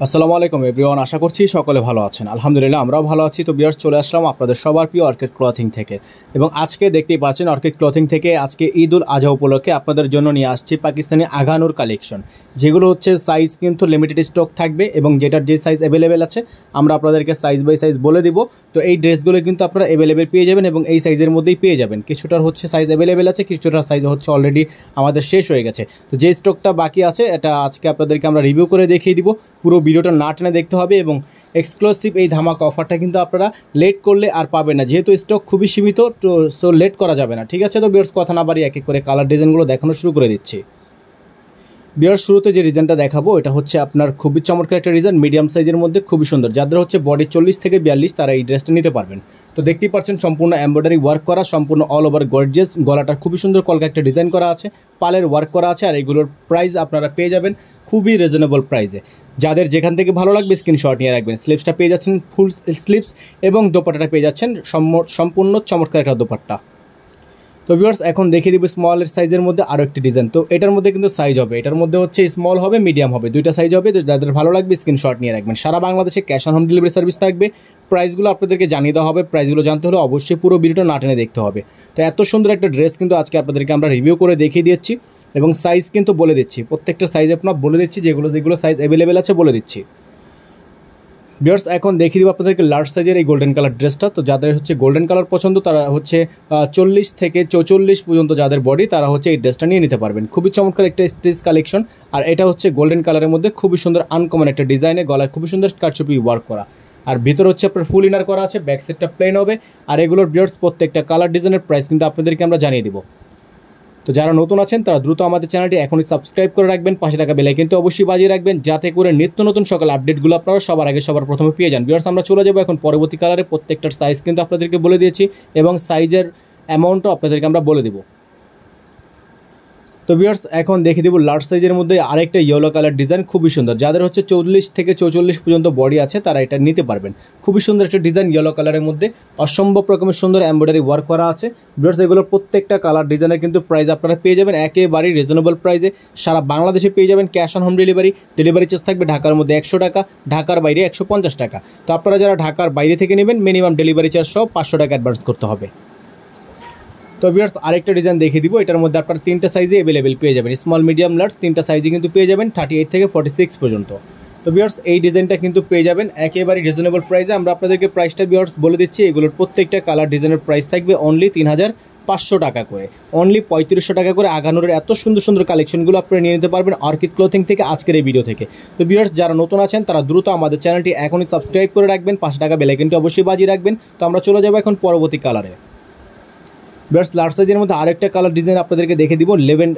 আসসালামু আলাইকুম এভরিওয়ান, আশা করছি সকলে ভালো আছেন। আলহামদুলিল্লাহ আমরাও ভালো আছি। তো ভিউয়ার্স, চলে আসলাম আপনাদের সবার প্রিয় অর্কিড ক্লথিং থেকে, এবং আজকে দেখতেই পাচ্ছেন অর্কিড ক্লথিং থেকে আজকে ঈদ উল আজহা উপলক্ষে আপনাদের জন্য নিয়ে আসছি পাকিস্তানি আঘানুর কালেকশন, যেগুলো হচ্ছে সাইজ কিন্তু লিমিটেড স্টক থাকবে, এবং যেটার যে সাইজ অ্যাভেলেবেল আছে আমরা আপনাদেরকে সাইজ বাই সাইজ বলে দিব। তো এই ড্রেসগুলো কিন্তু আপনারা অ্যাভেলেবেল পেয়ে যাবেন এবং এই সাইজের মধ্যেই পেয়ে যাবেন। কিছুটার হচ্ছে সাইজ অ্যাভেলেবেল আছে, কিছুটার সাইজ হচ্ছে অলরেডি আমাদের শেষ হয়ে গেছে। তো যে স্টকটা বাকি আছে এটা আজকে আপনাদেরকে আমরা রিভিউ করে দেখিয়ে দিব। পুরো ভিডিওটা না টেনে দেখতে হবে, এবং এক্সক্লুসিভ এই ধামাকা অফারটা কিন্তু আপনারা লেট করলে আর পাবেন না, যেহেতু স্টক খুবই সীমিত। তো সো লেট করা যাবে না, ঠিক আছে? তো ভিউয়ার্স, কথা না বাড়ি এক এক করে কালার ডিজাইনগুলো দেখানো শুরু করে দিচ্ছি। ভিউয়ার্স, শুরুতে যে ডিজাইনটা দেখাবো এটা হচ্ছে আপনার খুবই চমৎকার একটা ডিজাইন, মিডিয়াম সাইজের মধ্যে খুবই সুন্দর। যাদের হচ্ছে বডি 40 থেকে 42 তারা এই ড্রেসটা নিতে পারবেন। তো দেখতেই পাচ্ছেন সম্পূর্ণ এমব্রয়ডারি ওয়ার্ক করা, সম্পূর্ণ অল ওভার গর্জিয়াস। গলাটা খুবই সুন্দর কলকা একটা ডিজাইন করা আছে, পালের ওয়ার্ক করা আছে, আর এইগুলোর প্রাইস আপনারা পেয়ে যাবেন খুবই রিজনেবল প্রাইসে। যাদের যেখান থেকে ভালো লাগবে স্ক্রিনশট নিয়ে রাখবেন। স্লিপসটা পেয়ে যাচ্ছেন ফুল স্লিপস, এবং দোপাট্টাটা পেয়ে যাচ্ছেন সম্পূর্ণ চমৎকার একটা দোপাট্টা। তো ভিউয়ার্স, এখন দেখিয়ে দিব স্মলের সাইজের মধ্যে আরও একটি ডিজাইন। তো এটার মধ্যে কিন্তু সাইজ হবে, এটার মধ্যে হচ্ছে স্মল হবে, মিডিয়াম হবে, দুইটা সাইজ হবে। তো যাদের ভালো লাগবে স্ক্রিনশট নিয়ে রাখবেন। সারা বাংলাদেশে cash on home delivery service থাকবে। প্রাইসগুলো আপনাদেরকে জানিয়ে দেওয়া হবে। প্রাইসগুলো জানতে হলে অবশ্যই পুরো ভিডিওটা না টেনে দেখতে হবে। তো এত সুন্দর একটা ড্রেস কিন্তু আজকে আপনাদেরকে আমরা রিভিউ করে দেখিয়ে দিচ্ছি, এবং সাইজ কিন্তু বলে দিচ্ছি। প্রত্যেকটা সাইজ আপনার বলে দিচ্ছি, যেগুলো সাইজ অ্যাভেলেবেল আছে বলে দিচ্ছি। ভিউয়ার্স, এখন দেখিয়ে দিব আপনাদেরকে লার্জ সাইজের এই গোল্ডেন কালার ড্রেসটা। তো যাদের হচ্ছে গোল্ডেন কালার পছন্দ তারা হচ্ছে 40 থেকে 44 পর্যন্ত যাদের বডি তারা হচ্ছে এই ড্রেসটা নিয়ে নিতে পারবেন। খুবই চমৎকার একটা স্টিচ কালেকশন, আর এটা হচ্ছে গোল্ডেন কালারের মধ্যে খুবই সুন্দর আনকমন একটা ডিজাইনে, গলায় খুবই সুন্দর কারচুপি ওয়ার্ক করা, আর ভিতর হচ্ছে আপনার ফুল ইনার করা আছে, ব্যাক সাইডটা প্লেন হবে। আর এগুলোর ভিউয়ার্স প্রত্যেকটা কালার ডিজাইনের প্রাইস কিন্তু আপনাদেরকে আমরা জানিয়ে দিব। তো যারা নতুন আছেন তারা দ্রুত আমাদের চ্যানেলটি এখনই সাবস্ক্রাইব করে রাখবেন, পাশে থাকা বেল আইকনটি অবশ্যই বাজিয়ে রাখবেন, যাতে করে নিত্য নতুন সকল আপডেটগুলো আপনারা সবার আগে সবার প্রথমে পেয়ে যান। ভিউয়ার্স, আমরা চলে যাবো এখন পরবর্তী কালারে। প্রত্যেকটার সাইজ কিন্তু আপনাদেরকে বলে দিয়েছি, এবং সাইজের অ্যামাউন্টও আপনাদেরকে আমরা বলে দেবো। তো ভিউয়ার্স, এখন দেখে দিব লার্জ সাইজের মধ্যে আরেকটা ইয়েলো কালার ডিজাইন, খুবই সুন্দর। যাদের হচ্ছে 40 থেকে 44 পর্যন্ত বডি আছে তারা এটা নিতে পারবেন। খুবই সুন্দর একটা ডিজাইন ইয়েলো কালারের মধ্যে, অসম্ভব রকমের সুন্দর এমব্রয়ডারি ওয়ার্ক করা আছে। ভিউয়ার্স, এগুলোর প্রত্যেকটা কালার ডিজাইনের কিন্তু প্রাইস আপনারা পেয়ে যাবেন একেবারেই রিজনেবল প্রাইসে। সারা বাংলাদেশে পেয়ে যাবেন cash on home delivery. Delivery charge থাকবে ঢাকার মধ্যে 100 টাকা, ঢাকার বাইরে 150 টাকা। তো আপনারা যারা ঢাকার বাইরে থেকে নেবেন মিনিমাম ডেলিভারি চার্জ সহ 500 টাকা অ্যাডভান্স করতে হবে। তো ভিউয়ার্স, আরেকটা ডিজাইন দেখিয়ে দিব। এটার মধ্যে আপনারা তিনটা সাইজে অ্যাভেলেবেল পেয়ে যাবেন, স্মল মিডিয়াম লার্জ তিনটা সাইজে কিন্তু পেয়ে যাবেন 38 থেকে 46 পর্যন্ত। তো ভিউয়ার্স, এই ডিজাইনটা কিন্তু পেয়ে যাবেন একেবারে রিজনেবল প্রাইসে। আমরা আপনাদেরকে প্রাইসটা ভিউয়ার্স বলে দিচ্ছি। এগুলোর প্রত্যেকটা কালার ডিজাইনের প্রাইস থাকবে অনলি 3500 টাকা করে, অনলি 3500 টাকা করে। আগানোর এত সুন্দর সুন্দর কালেকশনগুলো আপনারা নিয়ে নিতে পারবেন অর্কিড ক্লথিং থেকে আজকের এই ভিডিও থেকে। তো ভিউয়ার্স, যারা নতুন আছেন তারা দ্রুত আমাদের চ্যানেলটি এখনই সাবস্ক্রাইব করে রাখবেন, 5 টাকা বেল আইকনটি অবশ্যই বাজিয়ে রাখবেন। তো আমরা চলে যাবো এখন পরবর্তী কালারে। ভিউয়ার্স, লার্জ সাইজের মধ্যে আরেকটা কালার ডিজাইন আপনাদেরকে দেখে দিব,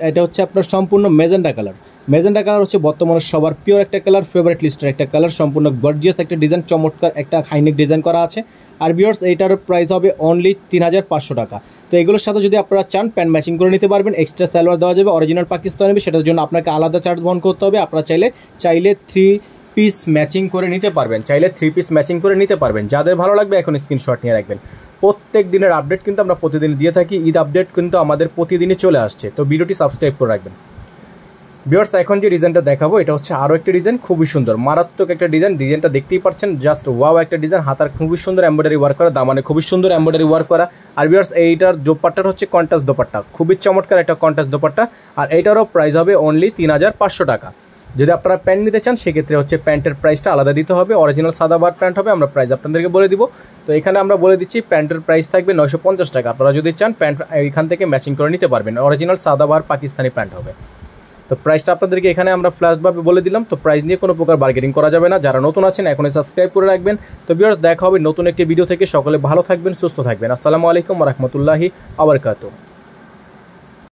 এটা হচ্ছে আপনার সম্পূর্ণ মেজেন্টা কালার। মেজেন্টা কালার হচ্ছে বর্তমানে সবার প্রিয় একটা কালার, ফেভারিট লিস্টের একটা কালার, সম্পূর্ণ গর্জিয়াস একটা ডিজাইন, চমৎকার একটা হাইনেক ডিজাইন করা আছে। আর ভিউয়ার্স, এইটার প্রাইস হবে অনলি 3500 টাকা। তো এগুলোর সাথে যদি আপনারা চান প্যান্ট ম্যাচিং করে নিতে পারবেন, এক্সট্রা সালোয়ার দেওয়া যাবে, অরিজিনাল পাকিস্তানি হবে, সেটার জন্য আপনাকে আলাদা চার্জ বহন করতে হবে। আপনারা চাইলে 3 পিস ম্যাচিং করে নিতে পারবেন, যাদের ভালো লাগবে এখন স্ক্রিনশট নিয়ে রাখবেন। প্রত্যেক দিনের আপডেট কিন্তু আমরা প্রতিদিন দিয়ে থাকি, ঈদ আপডেট কিন্তু আমাদের প্রতিদিনই চলে আসছে। তো ভিডিওটি সাবস্ক্রাইব করে রাখবেন। ভিউয়ার্স, এখন যে ডিজাইনটা দেখাবো এটা হচ্ছে আরও একটা ডিজাইন, খুবই সুন্দর মারাত্মক একটা ডিজাইনটা দেখতেই পাচ্ছেন, জাস্ট ওয়াও একটা ডিজাইন। হাতার খুবই সুন্দর এমব্রয়ডারি ওয়ার্ক করা, দামানে খুবই সুন্দর এমব্রয়ডারি ওয়ার্ক করা। আর ভিউয়ার্স, এইটার দোপাট্টাটা হচ্ছে কন্ট্রাস্ট দোপাট্টা, খুবই চমৎকার একটা কন্ট্রাস্ট দোপাট্টা। আর এইটারও প্রাইস হবে অনলি 3500 টাকা। যদি আপনারা প্যান্ট নিতে চান সেক্ষেত্রে হচ্ছে প্যান্টের প্রাইসটা আলাদা দিতে হবে, অরিজিনাল সাদাবার প্যান্ট হবে, আমরা প্রাইস আপনাদেরকে বলে দিব। তো এখানে আমরা বলে দিচ্ছি প্যান্টের প্রাইস থাকবে 950 টাকা। আপনারা যদি চান প্যান্ট এখান থেকে ম্যাচিং করে নিতে পারবেন, অরিজিনাল সাদাবার পাকিস্তানি প্যান্ট হবে। তো প্রাইসটা আপনাদেরকে এখানে আমরা ফ্ল্যাশভাবে বলে দিলাম। তো প্রাইস নিয়ে কোনো প্রকার বার্গেনিং করা যাবে না। যারা নতুন আছেন এখনই সাবস্ক্রাইব করে রাখবেন। তো ভিউয়ার্স, দেখা হবে নতুন একটি ভিডিও থেকে। সকলে ভালো থাকবেন, সুস্থ থাকবেন। আসসালামু আলাইকুম ওয়া রাহমাতুল্লাহি ওয়া বারাকাতুহু।